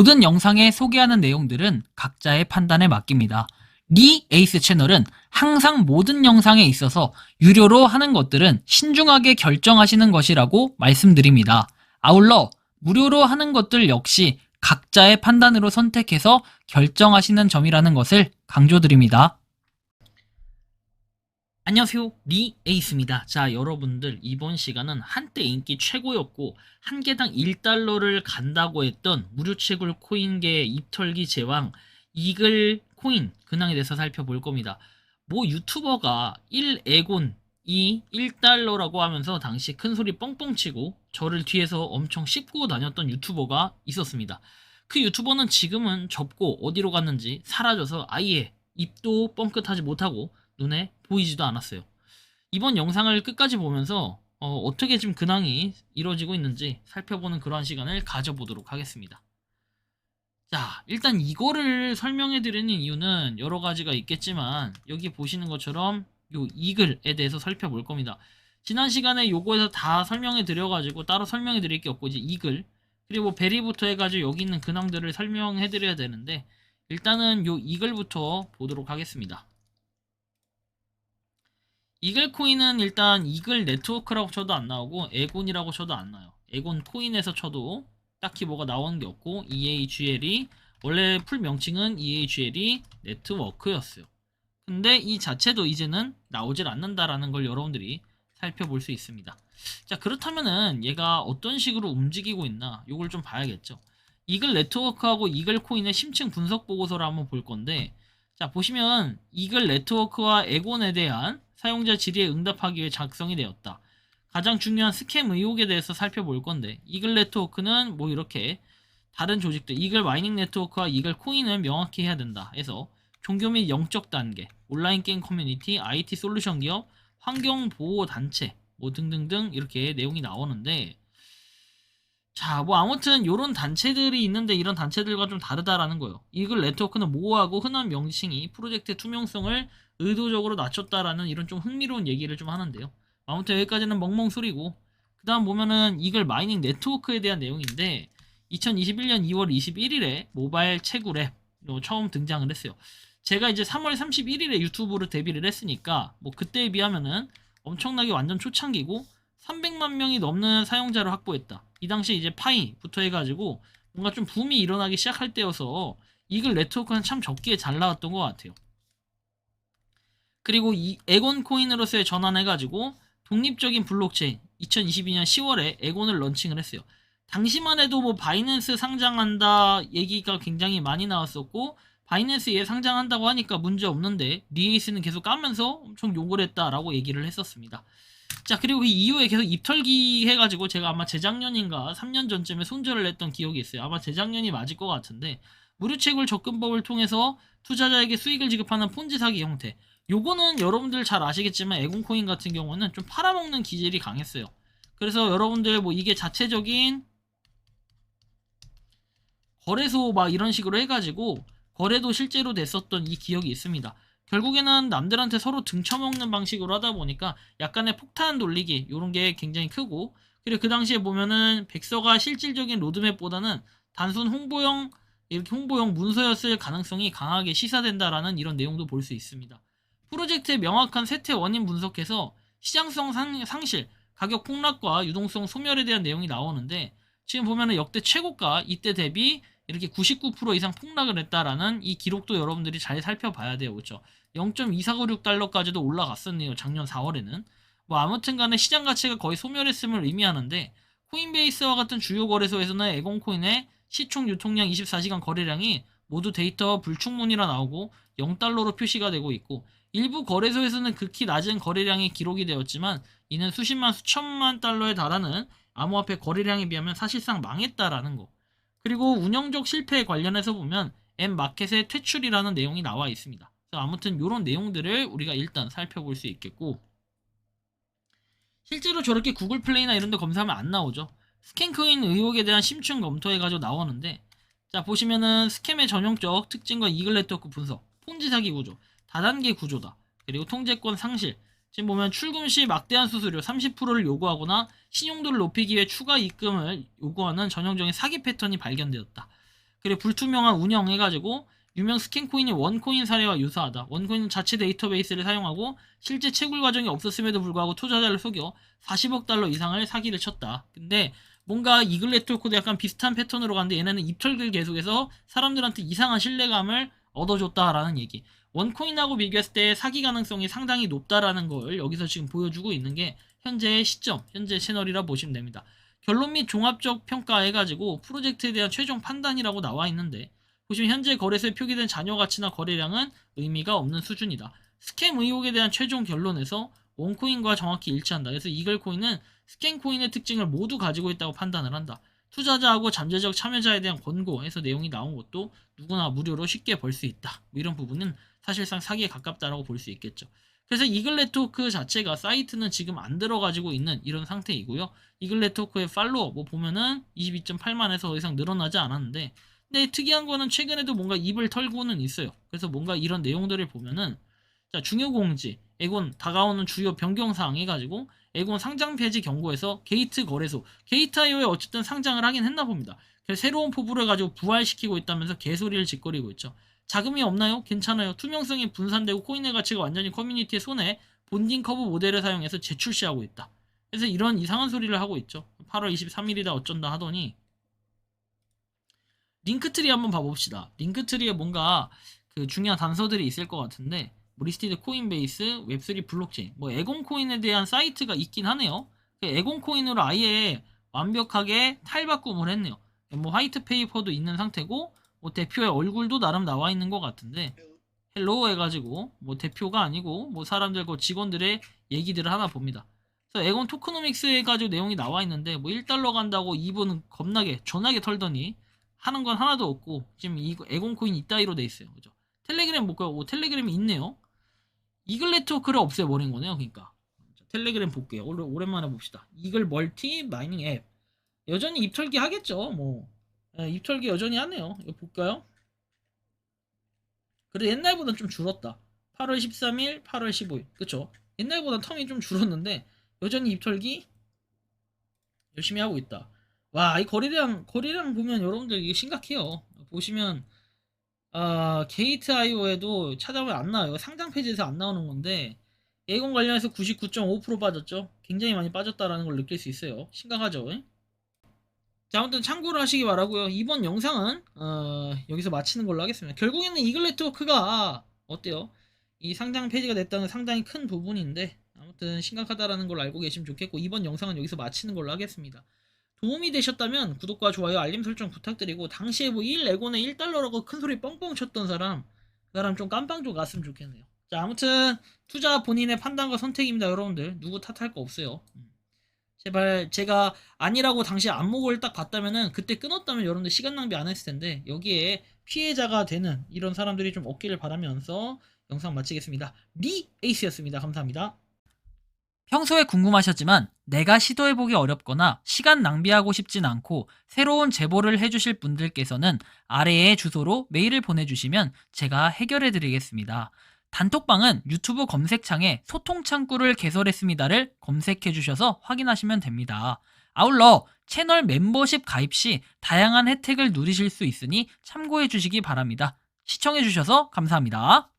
모든 영상에 소개하는 내용들은 각자의 판단에 맡깁니다. 리 에이스 채널은 항상 모든 영상에 있어서 유료로 하는 것들은 신중하게 결정하시는 것이라고 말씀드립니다. 아울러 무료로 하는 것들 역시 각자의 판단으로 선택해서 결정하시는 점이라는 것을 강조드립니다. 안녕하세요, 리 에이스입니다. 자, 여러분들 이번 시간은 한때 인기 최고였고 한 개당 1달러를 간다고 했던 무료 채굴 코인계의 입털기 제왕 이글 코인 근황에 대해서 살펴볼 겁니다. 뭐 유튜버가 1에곤이 1달러라고 하면서 당시 큰 소리 뻥뻥 치고 저를 뒤에서 엄청 씹고 다녔던 유튜버가 있었습니다. 그 유튜버는 지금은 접고 어디로 갔는지 사라져서 아예 입도 뻥끗하지 못하고 눈에 보이지도 않았어요. 이번 영상을 끝까지 보면서 어떻게 지금 근황이 이루어지고 있는지 살펴보는 그러한 시간을 가져보도록 하겠습니다. 자, 일단 이거를 설명해 드리는 이유는 여러 가지가 있겠지만 여기 보시는 것처럼 요 이글에 대해서 살펴볼 겁니다. 지난 시간에 요거에서 다 설명해 드려가지고 따로 설명해 드릴 게 없고 이제 이글 그리고 베리부터 해가지고 여기 있는 근황들을 설명해 드려야 되는데 일단은 요 이글부터 보도록 하겠습니다. 이글 코인은 일단 이글 네트워크라고 쳐도 안 나오고 에곤이라고 쳐도 안 나와요. 에곤 코인에서 쳐도 딱히 뭐가 나오는 게 없고 EAGL이 원래 풀 명칭은 EAGL이 네트워크였어요. 근데 이 자체도 이제는 나오질 않는다라는 걸 여러분들이 살펴볼 수 있습니다. 자, 그렇다면은 얘가 어떤 식으로 움직이고 있나 요걸 좀 봐야겠죠. 이글 네트워크하고 이글 코인의 심층 분석 보고서를 한번 볼 건데 자, 보시면 이글 네트워크와 에곤에 대한 사용자 질의에 응답하기 위해 작성이 되었다. 가장 중요한 스캠 의혹에 대해서 살펴볼 건데 이글 네트워크는 뭐 이렇게 다른 조직들 이글 마이닝 네트워크와 이글 코인을 명확히 해야 된다 해서 종교 및 영적 단계, 온라인 게임 커뮤니티, IT 솔루션 기업, 환경 보호 단체 뭐 등등등 이렇게 내용이 나오는데 자, 뭐 아무튼 이런 단체들이 있는데 이런 단체들과 좀 다르다라는 거예요. 이글 네트워크는 모호하고 흔한 명칭이 프로젝트의 투명성을 의도적으로 낮췄다라는 이런 좀 흥미로운 얘기를 좀 하는데요. 아무튼 여기까지는 멍멍소리고 그 다음 보면은 이글 마이닝 네트워크에 대한 내용인데 2021년 2월 21일에 모바일 채굴 앱 처음 등장을 했어요. 제가 이제 3월 31일에 유튜브로 데뷔를 했으니까 뭐 그때에 비하면은 엄청나게 완전 초창기고 300만 명이 넘는 사용자를 확보했다. 이 당시 이제 파이부터 해가지고 뭔가 좀 붐이 일어나기 시작할 때여서 이글 네트워크는 참 적기에 잘 나왔던 것 같아요. 그리고 이 에곤 코인으로서의 전환해가지고 독립적인 블록체인 2022년 10월에 에곤을 런칭을 했어요. 당시만 해도 뭐 바이낸스 상장한다 얘기가 굉장히 많이 나왔었고 바이낸스에 상장한다고 하니까 문제 없는데 리에이스는 계속 까면서 엄청 욕을 했다라고 얘기를 했었습니다. 자, 그리고 그 이후에 계속 입털기 해가지고 제가 아마 재작년인가 3년 전쯤에 손절을 했던 기억이 있어요. 아마 재작년이 맞을 것 같은데 무료 채굴 접근법을 통해서 투자자에게 수익을 지급하는 폰지 사기 형태. 요거는 여러분들 잘 아시겠지만 에곤코인 같은 경우는 좀 팔아먹는 기질이 강했어요. 그래서 여러분들 뭐 이게 자체적인 거래소 막 이런 식으로 해가지고 거래도 실제로 됐었던 이 기억이 있습니다. 결국에는 남들한테 서로 등쳐먹는 방식으로 하다 보니까 약간의 폭탄 돌리기 이런 게 굉장히 크고 그리고 그 당시에 보면은 백서가 실질적인 로드맵보다는 단순 홍보용 이렇게 홍보용 문서였을 가능성이 강하게 시사된다라는 이런 내용도 볼 수 있습니다. 프로젝트의 명확한 쇠퇴 원인 분석해서 시장성 상실, 가격 폭락과 유동성 소멸에 대한 내용이 나오는데 지금 보면은 역대 최고가 이때 대비 이렇게 99% 이상 폭락을 했다라는 이 기록도 여러분들이 잘 살펴봐야 돼요. 그렇죠? 0.2496달러까지도 올라갔었네요. 작년 4월에는. 뭐 아무튼 간에 시장 가치가 거의 소멸했음을 의미하는데 코인베이스와 같은 주요 거래소에서는 에곤코인의 시총 유통량 24시간 거래량이 모두 데이터 불충분이라 나오고 0달러로 표시가 되고 있고 일부 거래소에서는 극히 낮은 거래량이 기록이 되었지만 이는 수십만 수천만 달러에 달하는 암호화폐 거래량에 비하면 사실상 망했다라는 거. 그리고 운영적 실패에 관련해서 보면 엠마켓의 퇴출이라는 내용이 나와 있습니다. 그래서 아무튼 이런 내용들을 우리가 일단 살펴볼 수 있겠고 실제로 저렇게 구글 플레이나 이런 데 검사하면 안 나오죠. 스캔코인 의혹에 대한 심층 검토해가지고 나오는데 자 보시면은 스캠의 전형적 특징과 이글 네트워크 분석, 폰지 사기 구조, 다단계 구조다. 그리고 통제권 상실. 지금 보면 출금 시 막대한 수수료 30%를 요구하거나 신용도를 높이기 위해 추가 입금을 요구하는 전형적인 사기 패턴이 발견되었다. 그리고 불투명한 운영해가지고 유명 스캔코인이 원코인 사례와 유사하다. 원코인은 자체 데이터베이스를 사용하고 실제 채굴 과정이 없었음에도 불구하고 투자자를 속여 40억 달러 이상을 사기를 쳤다. 근데 뭔가 이글 네트워크도 약간 비슷한 패턴으로 갔는데 얘네는 입털기를 계속해서 사람들한테 이상한 신뢰감을 얻어줬다라는 얘기. 원코인하고 비교했을 때 사기 가능성이 상당히 높다라는 걸 여기서 지금 보여주고 있는 게 현재의 시점, 현재 채널이라 보시면 됩니다. 결론 및 종합적 평가해가지고 프로젝트에 대한 최종 판단이라고 나와 있는데 보시면 현재 거래소에 표기된 잔여 가치나 거래량은 의미가 없는 수준이다. 스캠 의혹에 대한 최종 결론에서 원코인과 정확히 일치한다. 그래서 이글코인은 스캔코인의 특징을 모두 가지고 있다고 판단을 한다. 투자자하고 잠재적 참여자에 대한 권고에서 내용이 나온 것도 누구나 무료로 쉽게 벌 수 있다. 이런 부분은 사실상 사기에 가깝다라고 볼 수 있겠죠. 그래서 이글 네트워크 자체가 사이트는 지금 안 들어가지고 있는 이런 상태이고요. 이글 네트워크의 팔로워 보면은 22.8만에서 더 이상 늘어나지 않았는데 근데 특이한 거는 최근에도 뭔가 입을 털고는 있어요. 그래서 뭔가 이런 내용들을 보면은 자, 중요 공지, 에곤 다가오는 주요 변경사항 해가지고 에곤 상장 폐지 경고에서 게이트 거래소, 게이트.io에 어쨌든 상장을 하긴 했나 봅니다. 그래서 새로운 포부를 가지고 부활시키고 있다면서 개소리를 짓거리고 있죠. 자금이 없나요? 괜찮아요. 투명성이 분산되고 코인의 가치가 완전히 커뮤니티의 손에 본딩 커브 모델을 사용해서 재출시하고 있다. 그래서 이런 이상한 소리를 하고 있죠. 8월 23일이다 어쩐다 하더니 링크트리 한번 봐봅시다. 링크트리에 뭔가 그 중요한 단서들이 있을 것 같은데 뭐 리스티드 코인베이스, 웹3 블록체인, 뭐 에곤코인에 대한 사이트가 있긴 하네요. 그 에곤코인으로 아예 완벽하게 탈바꿈을 했네요. 뭐 화이트 페이퍼도 있는 상태고 뭐 대표의 얼굴도 나름 나와 있는 것 같은데 헬로우 해가지고 뭐 대표가 아니고 뭐 사람들 그 직원들의 얘기들을 하나 봅니다. 그래서 에곤 토크노믹스 해가지고 내용이 나와 있는데 뭐 1달러 간다고 2분 겁나게 전하게 털더니 하는 건 하나도 없고 지금 이거 에곤코인 이따위로 돼 있어요. 그죠? 텔레그램 볼까요? 오, 텔레그램이 있네요. 이글 네트워크를 없애버린 거네요. 그러니까 텔레그램 볼게요. 오랜만에 봅시다. 이글 멀티 마이닝 앱 여전히 입털기 하겠죠. 뭐 입털기 여전히 하네요. 이거 볼까요? 그래도 옛날보다 좀 줄었다. 8월 13일, 8월 15일 그쵸? 옛날보다 텀이 좀 줄었는데 여전히 입털기 열심히 하고 있다. 와, 이 거래량 보면 여러분들 이게 심각해요. 보시면 게이트.io에도 찾아보면 안 나와요. 상장 페이지에서 안 나오는 건데 예금 관련해서 99.5% 빠졌죠. 굉장히 많이 빠졌다라는 걸 느낄 수 있어요. 심각하죠. 자, 아무튼 참고를 하시기 바라고요. 이번 영상은 여기서 마치는 걸로 하겠습니다. 결국에는 이글 네트워크가 어때요? 이 상장 페이지가 됐다는 상당히 큰 부분인데 아무튼 심각하다라는 걸 알고 계시면 좋겠고 이번 영상은 여기서 마치는 걸로 하겠습니다. 도움이 되셨다면 구독과 좋아요, 알림 설정 부탁드리고 당시에 뭐 1에곤에 1달러라고 큰 소리 뻥뻥 쳤던 사람 그 사람 좀 깜빵 좀 갔으면 좋겠네요. 자, 아무튼 투자 본인의 판단과 선택입니다. 여러분들 누구 탓할 거 없어요. 제발 제가 아니라고 당시 안목을 딱 봤다면은 그때 끊었다면 여러분들 시간 낭비 안 했을 텐데 여기에 피해자가 되는 이런 사람들이 좀 없기를 바라면서 영상 마치겠습니다. 리 에이스였습니다. 감사합니다. 평소에 궁금하셨지만 내가 시도해보기 어렵거나 시간 낭비하고 싶진 않고 새로운 제보를 해주실 분들께서는 아래의 주소로 메일을 보내주시면 제가 해결해드리겠습니다. 단톡방은 유튜브 검색창에 소통창구를 개설했습니다를 검색해주셔서 확인하시면 됩니다. 아울러 채널 멤버십 가입 시 다양한 혜택을 누리실 수 있으니 참고해주시기 바랍니다. 시청해주셔서 감사합니다.